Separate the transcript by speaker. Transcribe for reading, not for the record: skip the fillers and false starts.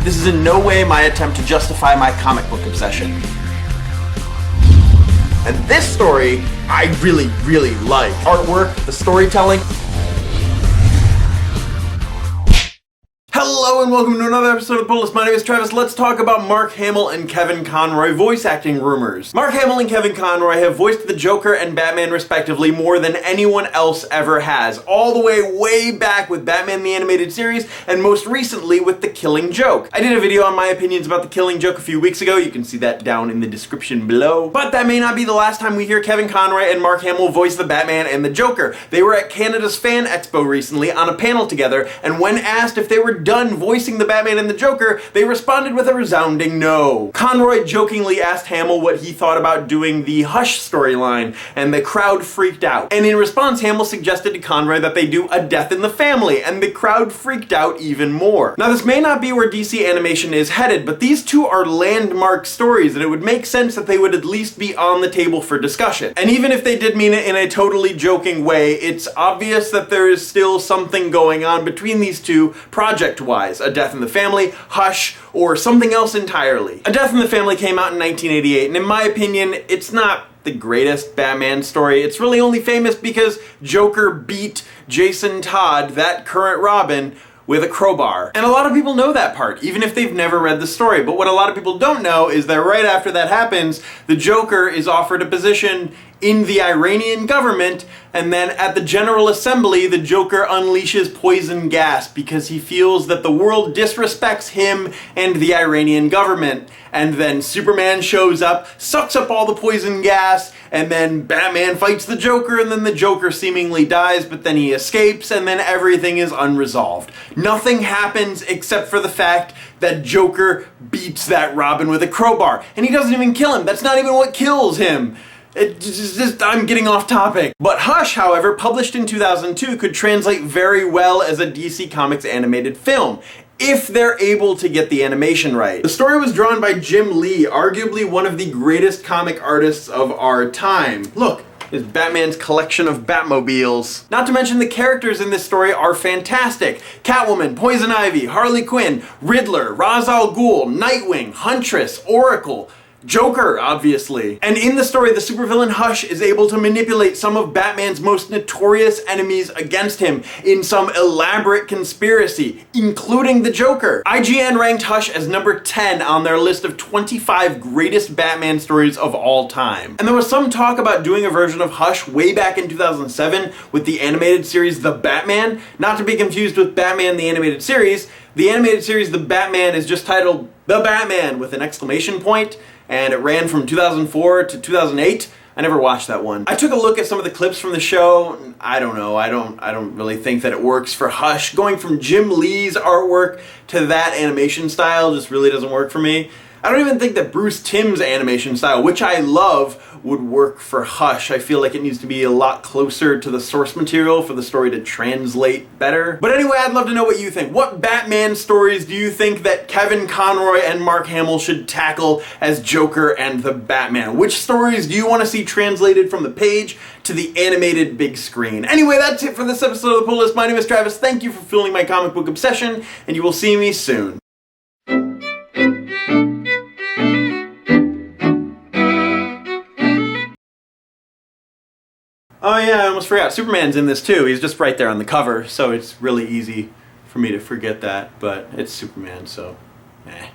Speaker 1: This is in no way my attempt to justify my comic book obsession. And this story, I really, really like. Artwork, the storytelling. Hello and welcome to another episode of The Pull List. My name is Travis. Let's talk about Mark Hamill and Kevin Conroy voice acting rumors. Mark Hamill and Kevin Conroy have voiced the Joker and Batman respectively more than anyone else ever has, all the way back with Batman the Animated Series and most recently with The Killing Joke. I did a video on my opinions about The Killing Joke a few weeks ago. You can see that down in the description below. But that may not be the last time we hear Kevin Conroy and Mark Hamill voice the Batman and the Joker. They were at Canada's Fan Expo recently on a panel together, and when asked if they were done voicing the Batman and the Joker, they responded with a resounding no. Conroy jokingly asked Hamill what he thought about doing the Hush storyline, and the crowd freaked out. And in response, Hamill suggested to Conroy that they do A Death in the Family, and the crowd freaked out even more. Now, this may not be where DC animation is headed, but these two are landmark stories, and it would make sense that they would at least be on the table for discussion. And even if they did mean it in a totally joking way, it's obvious that there is still something going on between these two project-wise. A Death in the Family, Hush, or something else entirely. A Death in the Family came out in 1988, and in my opinion, it's not the greatest Batman story. It's really only famous because Joker beat Jason Todd, that current Robin, with a crowbar. And a lot of people know that part, even if they've never read the story. But what a lot of people don't know is that right after that happens, the Joker is offered a position in the Iranian government, and then at the General Assembly, the Joker unleashes poison gas because he feels that the world disrespects him and the Iranian government. And then Superman shows up, sucks up all the poison gas, and then Batman fights the Joker, and then the Joker seemingly dies, but then he escapes, and then everything is unresolved. Nothing happens except for the fact that Joker beats that Robin with a crowbar. And he doesn't even kill him. That's not even what kills him. I'm getting off topic. But Hush, however, published in 2002, could translate very well as a DC Comics animated film, if they're able to get the animation right. The story was drawn by Jim Lee, arguably one of the greatest comic artists of our time. Look, is Batman's collection of Batmobiles. Not to mention the characters in this story are fantastic. Catwoman, Poison Ivy, Harley Quinn, Riddler, Ra's al Ghul, Nightwing, Huntress, Oracle, Joker, obviously. And in the story, the supervillain Hush is able to manipulate some of Batman's most notorious enemies against him in some elaborate conspiracy, including the Joker. IGN ranked Hush as number 10 on their list of 25 greatest Batman stories of all time. And there was some talk about doing a version of Hush way back in 2007 with the animated series The Batman, not to be confused with Batman the Animated Series. The animated series The Batman is just titled The Batman with an exclamation point, and it ran from 2004 to 2008. I never watched that one. I took a look at some of the clips from the show. I don't know, I don't really think that it works for Hush. Going from Jim Lee's artwork to that animation style just really doesn't work for me. I don't even think that Bruce Timm's animation style, which I love, would work for Hush. I feel like it needs to be a lot closer to the source material for the story to translate better. But anyway, I'd love to know what you think. What Batman stories do you think that Kevin Conroy and Mark Hamill should tackle as Joker and the Batman? Which stories do you want to see translated from the page to the animated big screen? Anyway, that's it for this episode of The Pull List. My name is Travis. Thank you for fueling my comic book obsession, and you will see me soon. Oh yeah, I almost forgot. Superman's in this too. He's just right there on the cover, so it's really easy for me to forget that, but it's Superman, so eh.